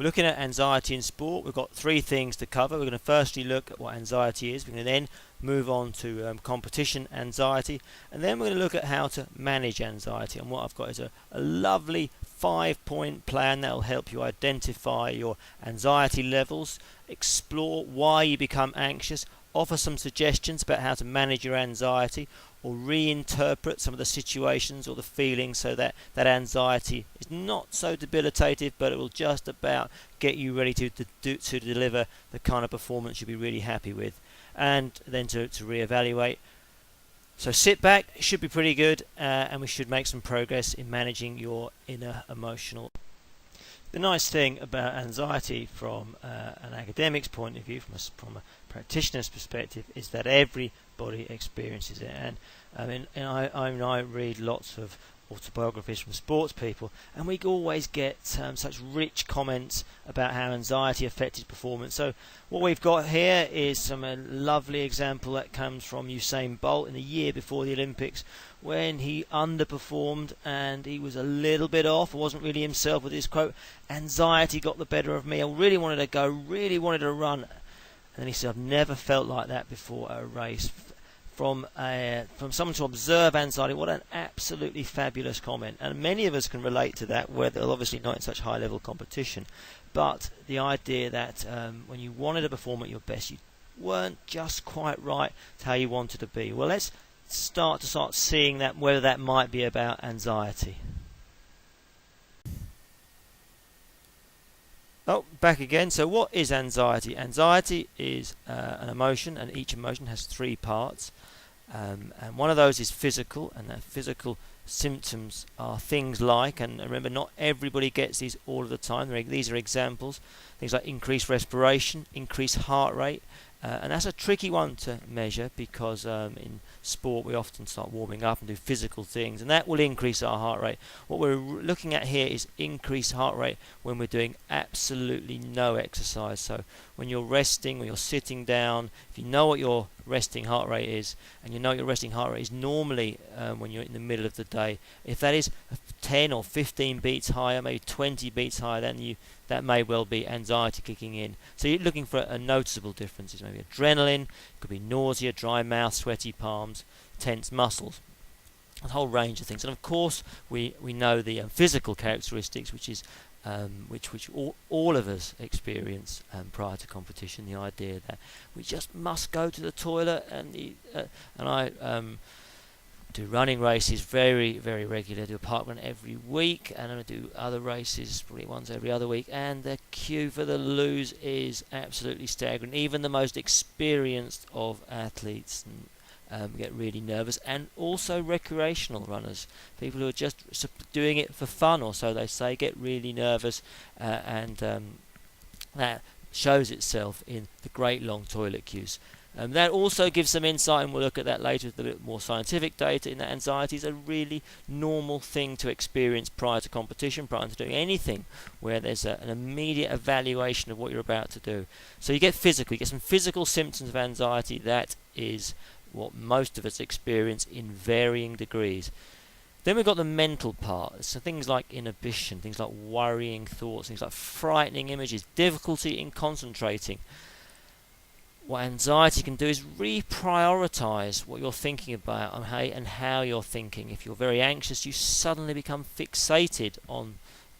We're looking at anxiety in sport. We've got three things to cover. We're going to firstly look at what anxiety is. We're going to then move on to competition anxiety, and then we're going to look at how to manage anxiety. And what I've got is a lovely 5-point plan that will help you identify your anxiety levels, explore why you become anxious, offer some suggestions about how to manage your anxiety, or reinterpret some of the situations or the feelings so that that anxiety is not so debilitative, but it will just about get you ready to deliver the kind of performance you'll be really happy with, and then to reevaluate. So sit back, it should be pretty good, and we should make some progress in managing your inner emotional. The nice thing about anxiety from an academic's point of view, from a practitioner's perspective, is that everybody experiences it. And I read lots of autobiographies from sports people, and we always get such rich comments about how anxiety affected performance. So what we've got here is some lovely example that comes from Usain Bolt in the year before the Olympics, when he underperformed and he was a little bit off, wasn't really himself, with his quote, "Anxiety got the better of me. I really wanted to go, really wanted to run." And then he said, "I've never felt like that before at a race." From someone to observe anxiety, what an absolutely fabulous comment. And many of us can relate to that, where they're obviously not in such high level competition, but the idea that when you wanted to perform at your best, you weren't just quite right to how you wanted to be. Well, let's start seeing that, whether that might be about anxiety. Oh, back again. So what is anxiety? Anxiety is an emotion, and each emotion has three parts. And one of those is physical, and that physical symptoms are things like, and remember, not everybody gets these all of the time. These are examples. Things like increased respiration, increased heart rate, and that's a tricky one to measure, because in sport we often start warming up and do physical things, and that will increase our heart rate. What we're looking at here is increased heart rate when we're doing absolutely no exercise. So when you're resting, when you're sitting down, if you know what your resting heart rate is, and you know your resting heart rate is normally when you're in the middle of the day, if that is 10 or 15 beats higher, maybe 20 beats higher than you, that may well be anxiety kicking in. So you're looking for a noticeable differences, maybe adrenaline, could be nausea, dry mouth, sweaty palms, tense muscles, a whole range of things. And of course we know the physical characteristics, which is which all of us experience prior to competition. The idea that we just must go to the toilet, and I do running races very, very regularly. I do a part run every week, and I do other races probably once every other week, and the queue for the loos is absolutely staggering. Even the most experienced of athletes get really nervous, and also recreational runners, people who are just doing it for fun, or so they say, get really nervous, and that shows itself in the great long toilet queues. That also gives some insight, and we'll look at that later with a bit more scientific data, in that anxiety is a really normal thing to experience prior to competition, prior to doing anything where there's an immediate evaluation of what you're about to do. So you get physical, you get some physical symptoms of anxiety. That is what most of us experience in varying degrees. Then we've got the mental part. So things like inhibition, things like worrying thoughts, things like frightening images, difficulty in concentrating. What anxiety can do is reprioritize what you're thinking about and how you're thinking. If you're very anxious, you suddenly become fixated on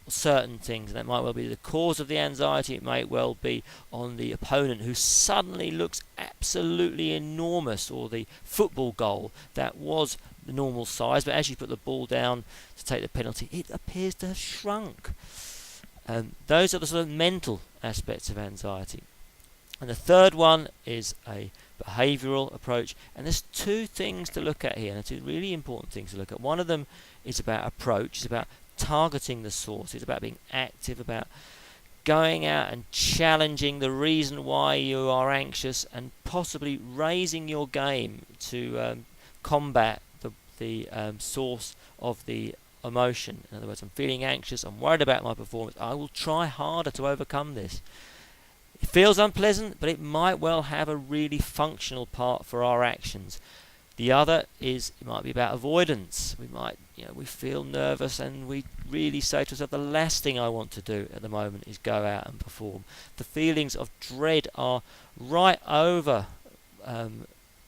certain things, and that might well be the cause of the anxiety. It might well be on the opponent, who suddenly looks absolutely enormous, or the football goal that was the normal size, but as you put the ball down to take the penalty, it appears to have shrunk. Those are the sort of mental aspects of anxiety. And the third one is a behavioural approach, and there's two things to look at here, and two really important things to look at. One of them is about approach, it's about targeting the source, it's about being active, about going out and challenging the reason why you are anxious, and possibly raising your game to combat the source of the emotion. In other words, I'm feeling anxious, I'm worried about my performance, I will try harder to overcome this. It feels unpleasant, but it might well have a really functional part for our actions. The other is, it might be about avoidance. We might, we feel nervous and we really say to ourselves, the last thing I want to do at the moment is go out and perform. The feelings of dread are right over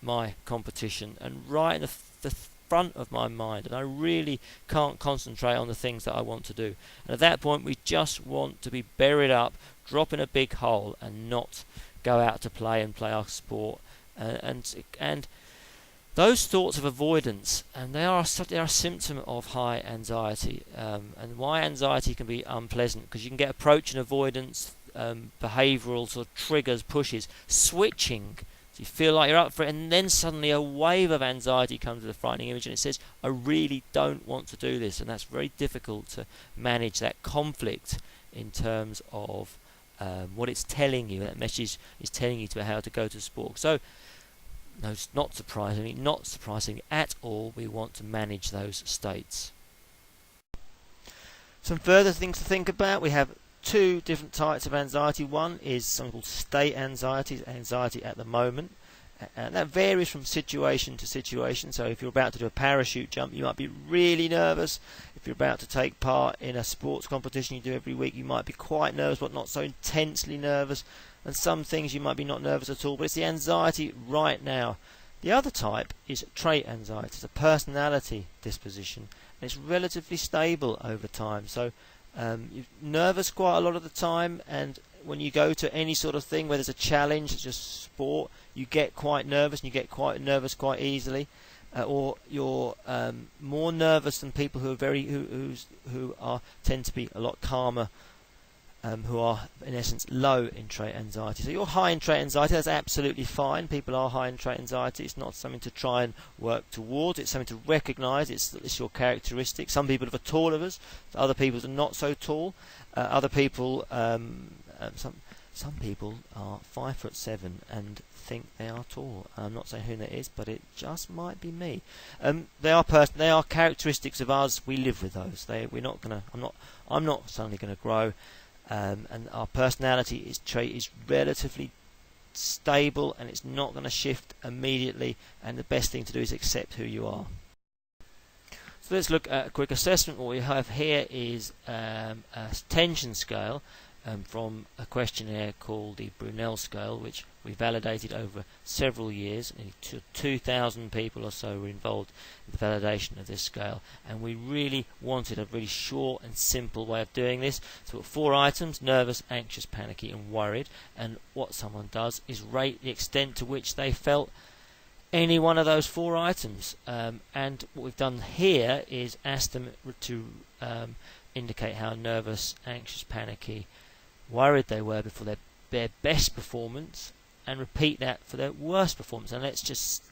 my competition and right in the front of my mind, and I really can't concentrate on the things that I want to do. And at that point, we just want to be buried up, drop in a big hole, and not go out to play and play our sport. And those thoughts of avoidance, and they are a symptom of high anxiety. And why anxiety can be unpleasant, because you can get approach and avoidance, behavioural sort of triggers, pushes, switching. So you feel like you're up for it, and then suddenly a wave of anxiety comes with a frightening image, and it says, I really don't want to do this. And that's very difficult to manage that conflict in terms of what it's telling you. That message is telling you to how to go to sport. So, no, not surprisingly at all, we want to manage those states. Some further things to think about. We have two different types of anxiety. One is something called state anxiety, anxiety at the moment, and that varies from situation to situation. So if you're about to do a parachute jump, you might be really nervous. If you're about to take part in a sports competition you do every week, you might be quite nervous but not so intensely nervous. And some things you might be not nervous at all, but it's the anxiety right now. The other type is trait anxiety. It's a personality disposition, and it's relatively stable over time. So you're nervous quite a lot of the time, and when you go to any sort of thing where there's a challenge, it's just sport, you get quite nervous, and you get quite nervous quite easily, or you're more nervous than people who are tend to be a lot calmer, who are in essence low in trait anxiety. So you're high in trait anxiety, that's absolutely fine. People are high in trait anxiety. It's not something to try and work towards. It's something to recognise. It's your characteristic. Some people are taller of us. Other people are not so tall. Other people, some people are 5'7" and think they are tall. I'm not saying who that is, but it just might be me. They are characteristics of us. We live with those. I'm not suddenly going to grow. And our personality trait is relatively stable, and it's not going to shift immediately, and the best thing to do is accept who you are. So let's look at a quick assessment. What we have here is a tension scale from a questionnaire called the Brunel scale, which we validated over several years. 2,000 people or so were involved in the validation of this scale, and we really wanted a really short and simple way of doing this. So we've got 4 items: nervous, anxious, panicky and worried, and what someone does is rate the extent to which they felt any one of those 4 items, and what we've done here is asked them to indicate how nervous, anxious, panicky, worried they were before their best performance, and repeat that for their worst performance. And let's just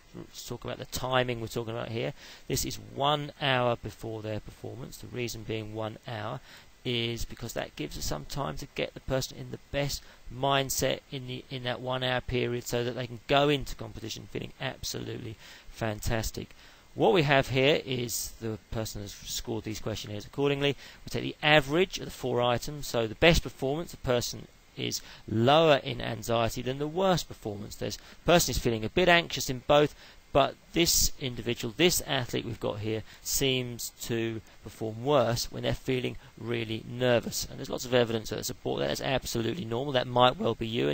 talk about the timing we're talking about here. This is 1 hour before their performance. The reason being 1 hour is because that gives us some time to get the person in the best mindset in that 1 hour period, so that they can go into competition feeling absolutely fantastic. What we have here is the person has scored these questionnaires accordingly. We take the average of the 4 items, so the best performance, the person is lower in anxiety than the worst performance. The person is feeling a bit anxious in both, but this individual, this athlete we've got here, seems to perform worse when they're feeling really nervous. And there's lots of evidence that support that. That's absolutely normal. That might well be you.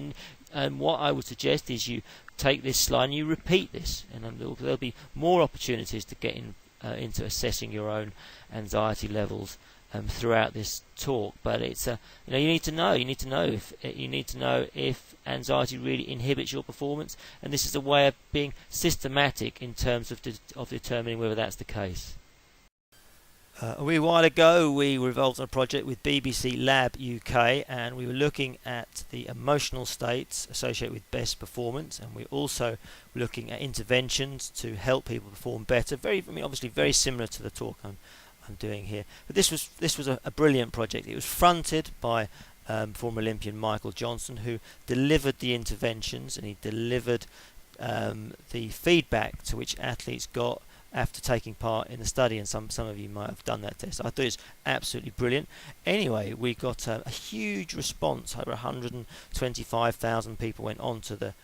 And what I would suggest is you take this slide and you repeat this, and there'll be more opportunities to get into assessing your own anxiety levels throughout this talk. But it's you need to know if anxiety really inhibits your performance, and this is a way of being systematic in terms of determining whether that's the case. A wee while ago we were involved in a project with BBC Lab UK, and we were looking at the emotional states associated with best performance, and we also were looking at interventions to help people perform better. Obviously very similar to the talk I'm doing here, but this was a brilliant project. It was fronted by former Olympian Michael Johnson, who delivered the interventions, and he delivered the feedback to which athletes got after taking part in the study, and some of you might have done that test. I thought it was absolutely brilliant. Anyway, we got a huge response. Over 125,000 people went onto the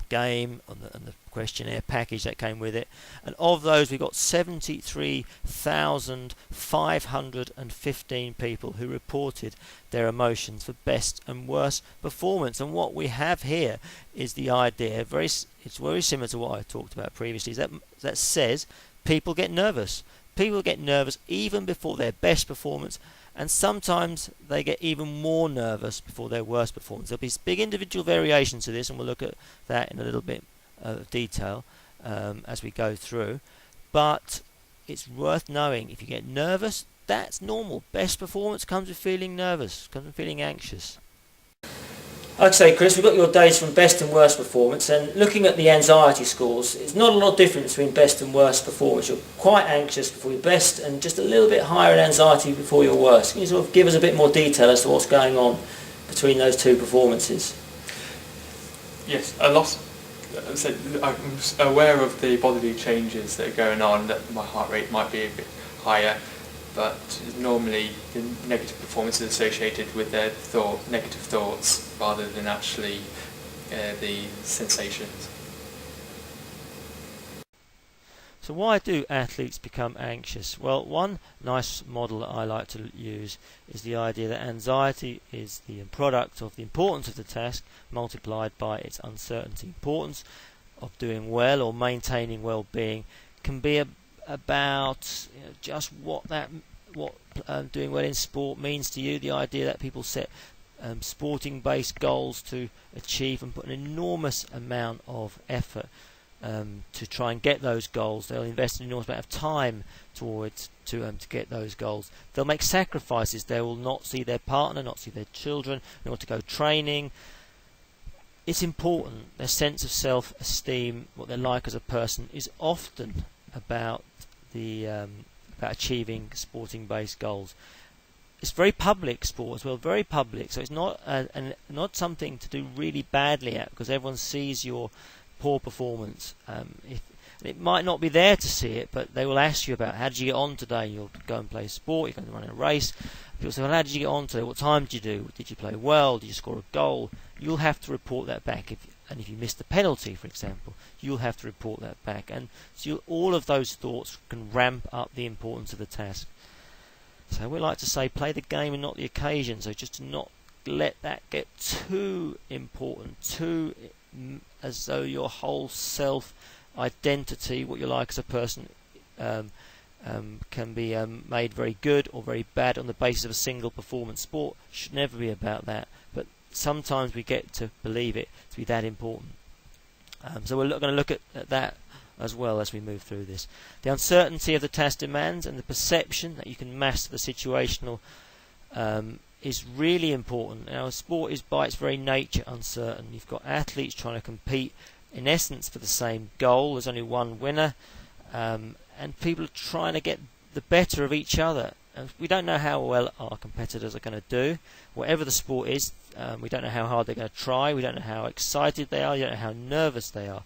game and the questionnaire package that came with it. And of those, we got 73,515 people who reported their emotions for best and worst performance. And what we have here is the idea, it's very similar to what I talked about previously, that says people get nervous. People get nervous even before their best performance, and sometimes they get even more nervous before their worst performance. There'll be big individual variations to this, and we'll look at that in a little bit of detail as we go through. But it's worth knowing, if you get nervous, that's normal. Best performance comes with feeling nervous, comes with feeling anxious. Okay, Chris, we've got your data from best and worst performance, and looking at the anxiety scores, it's not a lot of difference between best and worst performance. You're quite anxious before your best and just a little bit higher in anxiety before your worst. Can you sort of give us a bit more detail as to what's going on between those two performances? Yes, a lot. So I'm aware of the bodily changes that are going on, that my heart rate might be a bit higher, but normally the negative performance is associated with their negative thoughts rather than actually the sensations. So why do athletes become anxious? Well, one nice model that I like to use is the idea that anxiety is the product of the importance of the task multiplied by its uncertainty. Importance of doing well or maintaining well-being can be about just what doing well in sport means to you. The idea that people set sporting-based goals to achieve and put an enormous amount of effort to try and get those goals. They'll invest an enormous amount of time towards to get those goals. They'll make sacrifices. They will not see their partner, not see their children, in order to go training. It's important. Their sense of self-esteem, what they're like as a person, is often about about achieving sporting-based goals. It's very public sport as well, very public. So it's not not something to do really badly at, because everyone sees your poor performance. It might not be there to see it, but they will ask you about how did you get on today. You'll go and play sport, you're going to run a race. People say, well, how did you get on today? What time did you do? Did you play well? Did you score a goal? You'll have to report that back. And if you missed a penalty, for example, you'll have to report that back. And so all of those thoughts can ramp up the importance of the task. So we like to say, play the game and not the occasion. So just to not let that get too important, too as though your whole self-identity, what you're like as a person, can be made very good or very bad on the basis of a single performance. Sport should never be about that, but sometimes we get to believe it to be that important. So we're going to look at that as well as we move through this. The uncertainty of the task demands and the perception that you can master the situational is really important. Now, sport is by its very nature uncertain. You've got athletes trying to compete in essence for the same goal. There's only one winner, and people are trying to get the better of each other. We don't know how well our competitors are going to do. Whatever the sport is, we don't know how hard they're going to try. We don't know how excited they are. We don't know how nervous they are.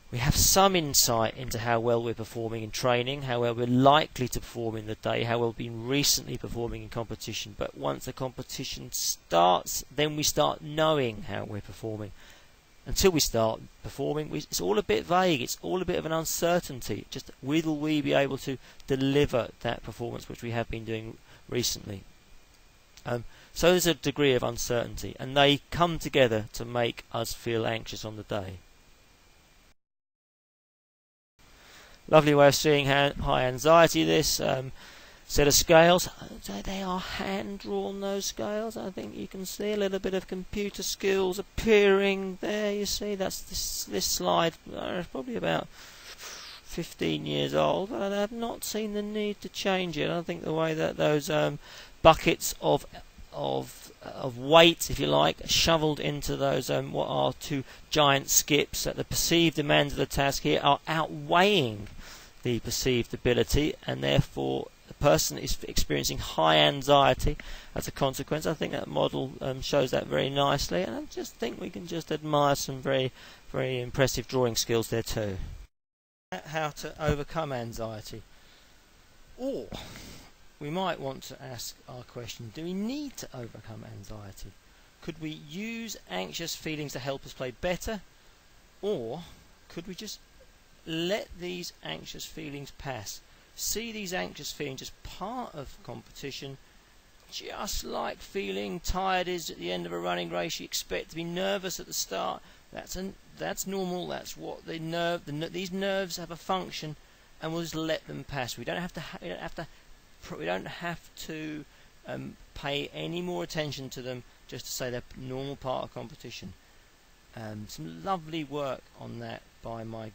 We have some insight into how well we're performing in training, how well we're likely to perform in the day, how well we've been recently performing in competition. But once the competition starts, then we start knowing how we're performing. Until we start performing, it's all a bit vague. It's all a bit of an uncertainty. Just will we be able to deliver that performance which we have been doing recently? So there's a degree of uncertainty, and they come together to make us feel anxious on the day. Lovely way of seeing high anxiety this. Set of scales. They are hand-drawn, those scales. I think you can see a little bit of computer skills appearing there. You see, that's this slide. It's probably about 15 years old, but I have not seen the need to change it. I think the way that those buckets of weight, if you like, shoveled into those what are two giant skips, that the perceived demands of the task here are outweighing the perceived ability, and therefore the person is experiencing high anxiety as a consequence. I think that model shows that very nicely, and I just think we can just admire some very, very impressive drawing skills there too. How to overcome anxiety. Or we might want to ask our question, do we need to overcome anxiety? Could we use anxious feelings to help us play better, Or could we just let these anxious feelings pass? See these anxious feelings as part of competition, just like feeling tired is at the end of a running race. You expect to be nervous at the start. That's normal. That's what these nerves have a function, and we'll just let them pass. We don't have to pay any more attention to them, just to say they're normal part of competition. Some lovely work on that by my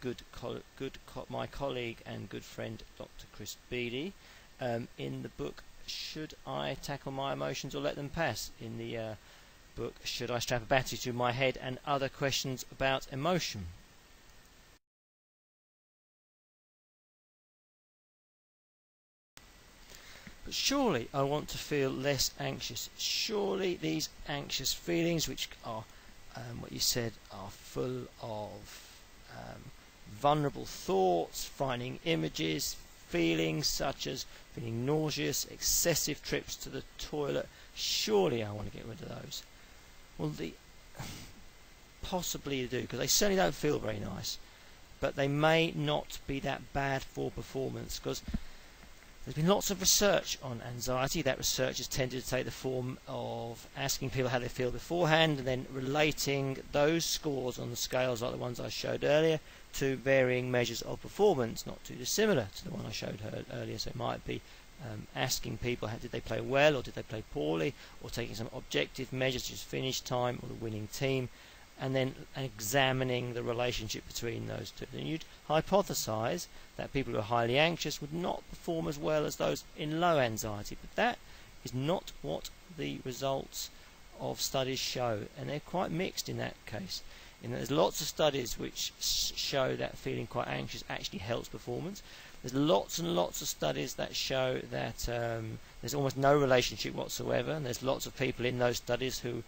my colleague and good friend Dr. Chris Beattie in the book Should I Tackle My Emotions or Let Them Pass? In the book Should I Strap a Battery to My Head and Other Questions About Emotion. But surely I want to feel less anxious. Surely these anxious feelings, which are what you said, are full of vulnerable thoughts, frightening images, feelings such as feeling nauseous, excessive trips to the toilet. Surely I want to get rid of those. Well, possibly you do, because they certainly don't feel very nice, but they may not be that bad for performance, because there's been lots of research on anxiety. That research has tended to take the form of asking people how they feel beforehand and then relating those scores on the scales, like the ones I showed earlier, to varying measures of performance, not too dissimilar to the one I showed earlier. So it might be asking people did they play well or did they play poorly, or taking some objective measures such as finish time or the winning team, and then examining the relationship between those two. Then you'd hypothesize that people who are highly anxious would not perform as well as those in low anxiety, but that is not what the results of studies show, and they're quite mixed in that case. And there's lots of studies which show that feeling quite anxious actually helps performance. There's lots and lots of studies that show that there's almost no relationship whatsoever, and there's lots of people in those studies who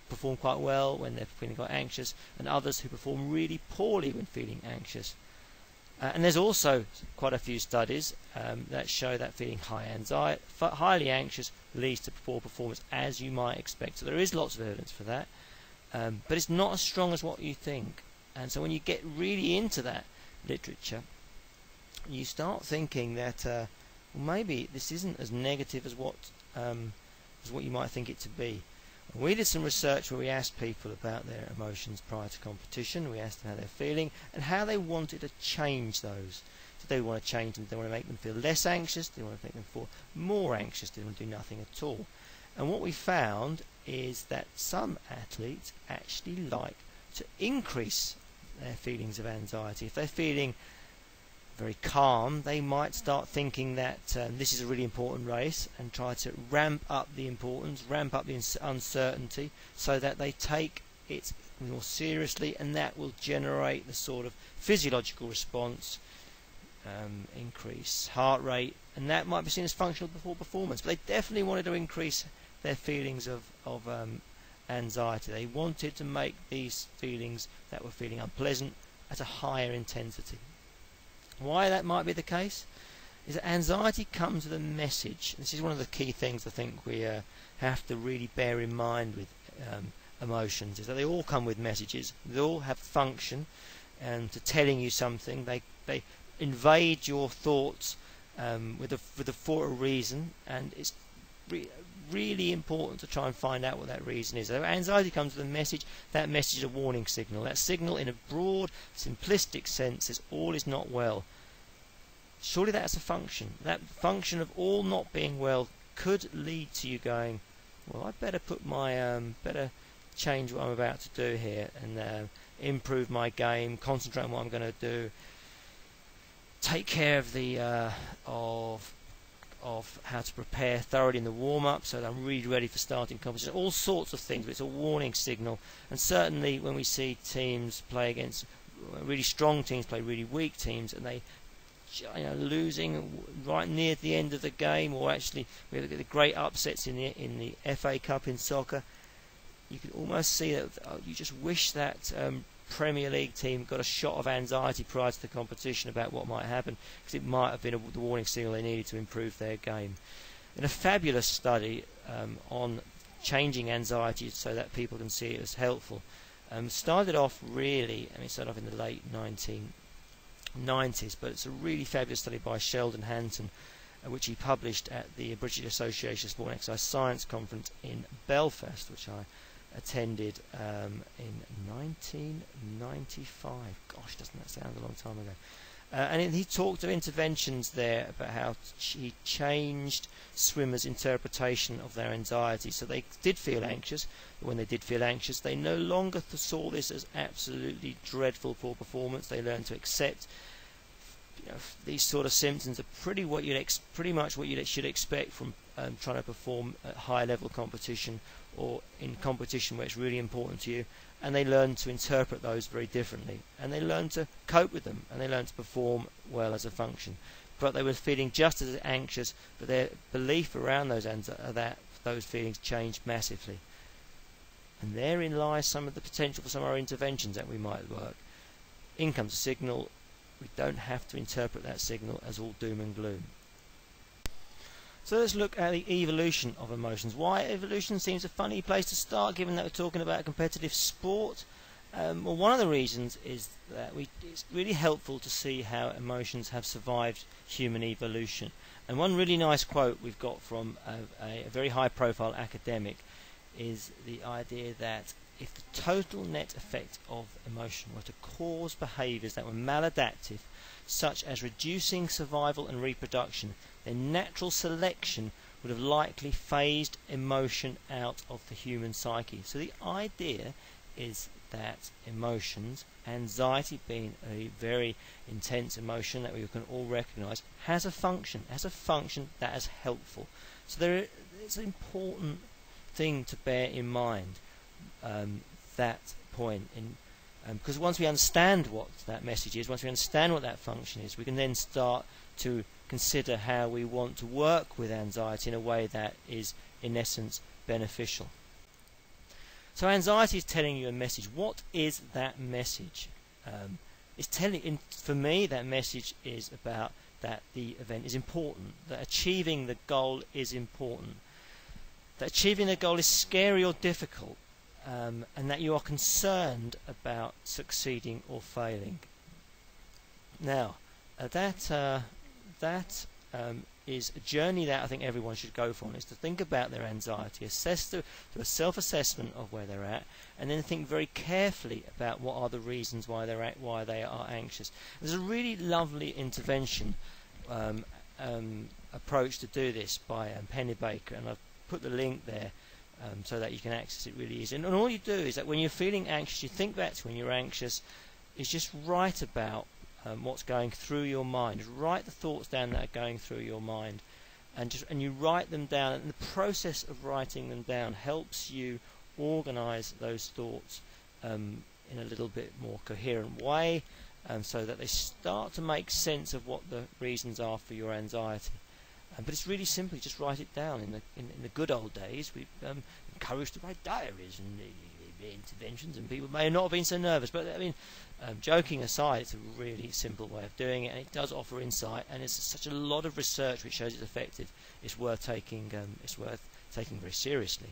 perform quite well when they're feeling quite anxious, and others who perform really poorly when feeling anxious. And there's also quite a few studies that show that feeling highly anxious leads to poor performance, as you might expect. So there is lots of evidence for that, but it's not as strong as what you think. And so when you get really into that literature, you start thinking that well, maybe this isn't as negative as what you might think it to be. We did some research where we asked people about their emotions prior to competition. We asked them how they're feeling and how they wanted to change those. Did they want to change them? Did they want to make them feel less anxious? Did they want to make them feel more anxious? Did they want to do nothing at all? And what we found is that some athletes actually like to increase their feelings of anxiety. If they're feeling very calm, they might start thinking that this is a really important race and try to ramp up the importance, ramp up the uncertainty, so that they take it more seriously, and that will generate the sort of physiological response, increase heart rate, and that might be seen as functional before performance. But they definitely wanted to increase their feelings of anxiety. They wanted to make these feelings that were feeling unpleasant at a higher intensity. Why that might be the case is that anxiety comes with a message. This is one of the key things I think we have to really bear in mind with emotions, is that they all come with messages. They all have function, and to telling you something. They invade your thoughts for a reason, and it's really important to try and find out what that reason is. So anxiety comes with a message. That message is a warning signal. That signal, in a broad, simplistic sense, is all is not well. Surely that's a function. That function of all not being well could lead to you going, well, I'd better better change what I'm about to do here, and improve my game, concentrate on what I'm going to do, take care of the of how to prepare thoroughly in the warm-up so that I'm really ready for starting competition. All sorts of things, but it's a warning signal. And certainly when we see teams play against really strong teams, play really weak teams, and they losing right near the end of the game, or actually we have the great upsets in the FA Cup in soccer, you can almost see that you just wish that Premier League team got a shot of anxiety prior to the competition about what might happen, because it might have been the warning signal they needed to improve their game. In a fabulous study on changing anxiety so that people can see it as helpful, Started off really, started off in the late 1990s, but it's a really fabulous study by Sheldon Hanton, which he published at the British Association of Sport and Exercise Science Conference in Belfast, which I attended in 1995. Gosh, doesn't that sound a long time ago? And he talked of interventions there about how he changed swimmers' interpretation of their anxiety. So they did feel anxious, but when they did feel anxious, they no longer saw this as absolutely dreadful poor performance. They learned to accept these sort of symptoms are pretty much what you should expect from trying to perform at high level competition or in competition where it's really important to you, and they learn to interpret those very differently, and they learn to cope with them, and they learn to perform well as a function. But they were feeling just as anxious, but their belief around those feelings changed massively. And therein lies some of the potential for some of our interventions that we might work. In comes a signal. We don't have to interpret that signal as all doom and gloom. So let's look at the evolution of emotions. Why evolution seems a funny place to start, given that we're talking about competitive sport. Well, one of the reasons is that it's really helpful to see how emotions have survived human evolution. And one really nice quote we've got from a very high-profile academic is the idea that if the total net effect of emotion were to cause behaviours that were maladaptive, such as reducing survival and reproduction, then natural selection would have likely phased emotion out of the human psyche. So the idea is that emotions, anxiety being a very intense emotion that we can all recognise, has a function that is helpful. So it's an important thing to bear in mind. That point because once we understand what that message is, once we understand what that function is, we can then start to consider how we want to work with anxiety in a way that is in essence beneficial. So anxiety is telling you a message. What is that message? For me, that message is about that the event is important, that achieving the goal is important, that achieving the goal is scary or difficult, and that you are concerned about succeeding or failing. Now, that is a journey that I think everyone should go for, is to think about their anxiety, do a self-assessment of where they're at, and then think very carefully about what are the reasons why they are anxious. There's a really lovely intervention approach to do this by Penny Baker, and I've put the link there so that you can access it really easy. And all you do is that when you're feeling anxious, you think back to when you're anxious, is just write about what's going through your mind. Just write the thoughts down that are going through your mind, and you write them down. And the process of writing them down helps you organise those thoughts in a little bit more coherent way, so that they start to make sense of what the reasons are for your anxiety. But it's really simply just write it down. In the good old days, we encouraged to write diaries and interventions, and people may not have been so nervous. But joking aside, it's a really simple way of doing it, and it does offer insight. And it's such a lot of research which shows it's effective. It's worth taking very seriously.